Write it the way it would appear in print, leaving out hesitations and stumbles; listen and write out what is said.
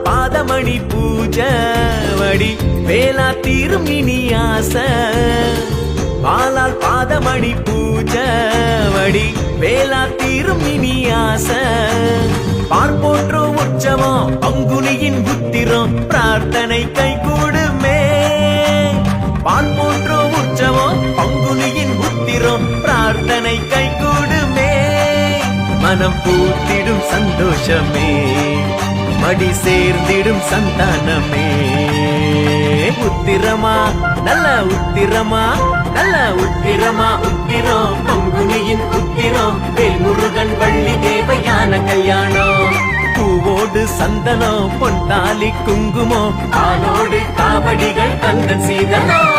பாதமணி பூஜை வடி வேலா தீரும் இனி ஆசை பாலால் பாதமணி பூஜை வடி வேலா தீரும் இனி ஆசை பார்ப்போற்றும் உற்சவம் பங்குனியின் புத்திரம் பிரார்த்தனை கைகூடுமே பார்ப்போற்றும் உற்சவம் பங்குனியின் புத்திரம் பிரார்த்தனை கைகூடுமே மனம் பூத்திடும் சந்தோஷமே மடி சேர்ந்திடும் சந்தானமே உத்திரமா நல்ல உத்திரமா நல்ல உத்திரமா உத்திரம் பங்குனியின் உத்திரம் வேல்முருகன் வள்ளி தேவையான கல்யாணம் பூவோடு சந்தனம் பொன்தாலி குங்குமம் ஆனோடு காவடிகள் கந்தன் சீதனம்